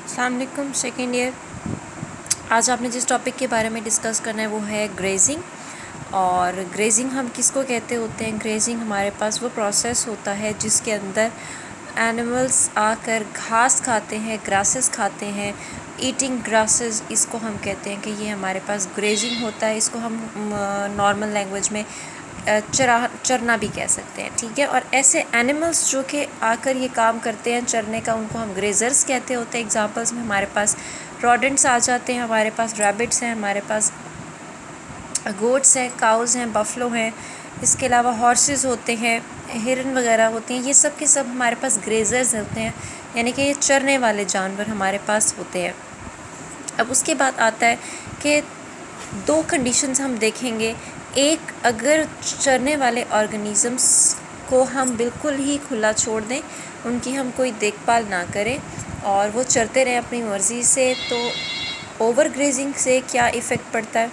अस्सलाम वालेकुम second year. आज आपने जिस टॉपिक के बारे में डिस्कस करना है वो है ग्रेजिंग। और ग्रेजिंग हम किसको कहते होते हैं? ग्रेजिंग हमारे पास वो प्रोसेस होता है जिसके अंदर एनिमल्स आकर घास खाते हैं, ग्रासेस खाते हैं। ईटिंग ग्रासेस इसको हम कहते हैं कि ये हमारे पास ग्रेजिंग होता है। इसको हम नॉर्मल लैंग्वेज में चरना भी कह सकते हैं, ठीक है। और ऐसे एनिमल्स जो कि आकर ये काम करते हैं चरने का, उनको हम ग्रेजर्स कहते होते हैं। एग्जांपल्स में हमारे पास रोडेंट्स आ जाते हैं, हमारे पास रैबिट्स हैं, हमारे पास गोट्स हैं, काउज़ हैं, बफलो हैं। इसके अलावा हॉर्सेस होते हैं, हिरन वगैरह होती हैं। ये सब के सब हमारे पास ग्रेजर्स होते हैं, यानी कि ये चरने वाले जानवर हमारे पास होते हैं। अब उसके बाद आता है कि दो कंडीशंस हम देखेंगे। एक, अगर चरने वाले ऑर्गेनिज़म्स को हम बिल्कुल ही खुला छोड़ दें, उनकी हम कोई देखभाल ना करें और वो चरते रहें अपनी मर्ज़ी से, तो ओवर ग्रेजिंग से क्या इफ़ेक्ट पड़ता है।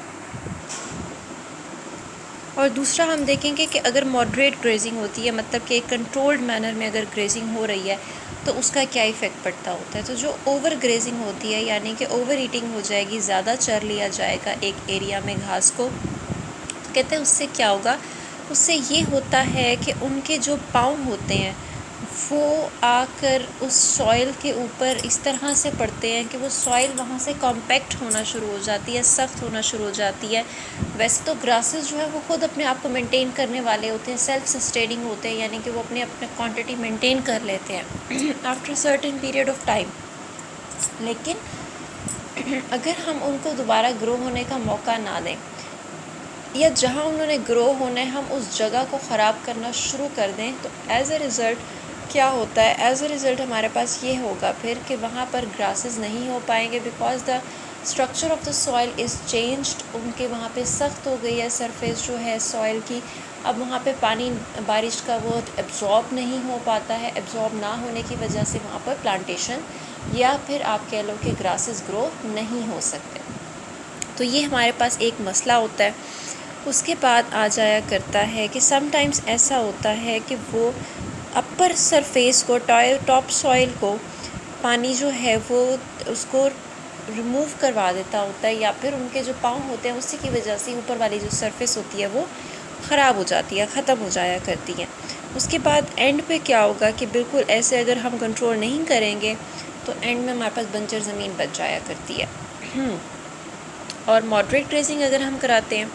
और दूसरा हम देखेंगे कि अगर मॉडरेट ग्रेजिंग होती है, मतलब कि एक कंट्रोल्ड मैनर में अगर ग्रेजिंग हो रही है तो उसका क्या इफ़ेक्ट पड़ता होता है। तो जो ओवर ग्रेजिंग होती है, यानी कि ओवर ईटिंग हो जाएगी, ज़्यादा चर लिया जाएगा एक एरिया में घास को, तो कहते हैं उससे क्या होगा। उससे ये होता है कि उनके जो पाँव होते हैं वो आकर उस सॉइल के ऊपर इस तरह से पड़ते हैं कि वो सॉइल वहाँ से कॉम्पैक्ट होना शुरू हो जाती है, सख्त होना शुरू हो जाती है। वैसे तो ग्रासेस जो है वो खुद अपने आप को मेंटेन करने वाले होते हैं, सेल्फ सस्टेनिंग होते हैं, यानी कि वो अपने क्वांटिटी मेंटेन कर लेते हैं after certain period of time. लेकिन अगर हम उनको दोबारा ग्रो होने का मौका ना दें, या जहाँ उन्होंने ग्रो होना है हम उस जगह को ख़राब करना शुरू कर दें, तो एज़ अ रिज़ल्ट क्या होता है? एज़ अ रिज़ल्ट हमारे पास ये होगा फिर कि वहाँ पर ग्रासेस नहीं हो पाएंगे, because the structure of the soil is changed. उनके वहाँ पे सख्त हो गई है सरफेस जो है सॉइल की। अब वहाँ पे पानी बारिश का वो एब्जॉर्ब नहीं हो पाता है। एब्जॉर्ब ना होने की वजह से वहाँ पर प्लांटेशन या फिर आप कह लो कि ग्रासेस ग्रो नहीं हो सकते। तो ये हमारे पास एक मसला होता है। उसके बाद आ जाया करता है कि समटाइम्स ऐसा होता है कि वो अपर सरफेस को, टॉप सॉइल को पानी जो है वो उसको रिमूव करवा देता होता है, या फिर उनके जो पाँव होते हैं उसी की वजह से ऊपर वाली जो सरफेस होती है वो ख़राब हो जाती है, ख़त्म हो जाया करती है। उसके बाद एंड पे क्या होगा कि बिल्कुल ऐसे अगर हम कंट्रोल नहीं करेंगे तो एंड में हमारे पास बंजर ज़मीन बच जाया करती है। और मॉडरेट ग्रेजिंग अगर हम कराते हैं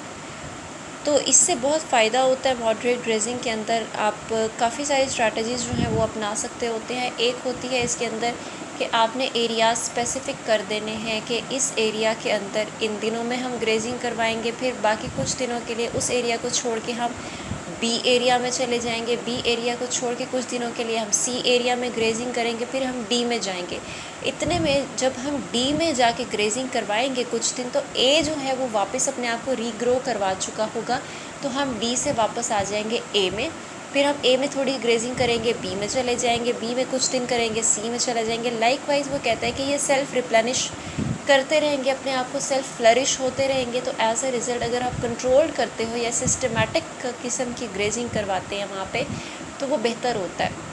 तो इससे बहुत फ़ायदा होता है। मॉडरेट ग्रेजिंग के अंदर आप काफ़ी सारी स्ट्रैटेजीज़ जो हैं वो अपना सकते होते हैं। एक होती है इसके अंदर कि आपने एरिया स्पेसिफ़िक कर देने हैं कि इस एरिया के अंदर इन दिनों में हम ग्रेजिंग करवाएंगे, फिर बाकी कुछ दिनों के लिए उस एरिया को छोड़ के हम बी एरिया में चले जाएंगे, बी एरिया को छोड़ के कुछ दिनों के लिए हम सी एरिया में ग्रेजिंग करेंगे, फिर हम डी में जाएंगे। इतने में जब हम डी में जाके ग्रेजिंग करवाएंगे कुछ दिन, तो ए जो है वो वापस अपने आप को रीग्रो करवा चुका होगा, तो हम डी से वापस आ जाएंगे ए में। फिर हम ए में थोड़ी ग्रेजिंग करेंगे, बी में चले जाएंगे, बी में कुछ दिन करेंगे, सी में चले जाएंगे। लाइकवाइज वो कहता है कि ये सेल्फ रिप्लेनिश करते रहेंगे, अपने आप को सेल्फ फ्लरिश होते रहेंगे। तो एज अ रिज़ल्ट अगर आप कंट्रोल करते हो या सिस्टमेटिक किस्म की ग्रेजिंग करवाते हैं वहाँ पे, तो वो बेहतर होता है।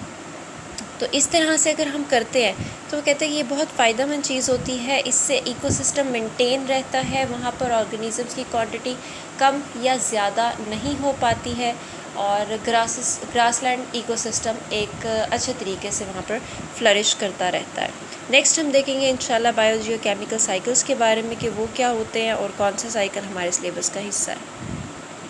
तो इस तरह से अगर हम करते हैं तो वो कहते हैं ये बहुत फ़ायदेमंद चीज़ होती है। इससे इकोसिस्टम मेंटेन रहता है, वहाँ पर ऑर्गेनिजम्स की क्वांटिटी कम या ज़्यादा नहीं हो पाती है, और ग्रासलैंड इकोसिस्टम एक अच्छे तरीके से वहाँ पर फ्लरिश करता रहता है। नेक्स्ट हम देखेंगे इंशाल्लाह बायोजियोकेमिकल साइकिल्स के बारे में कि वो क्या होते हैं और कौन सा साइकिल हमारे सिलेबस का हिस्सा है।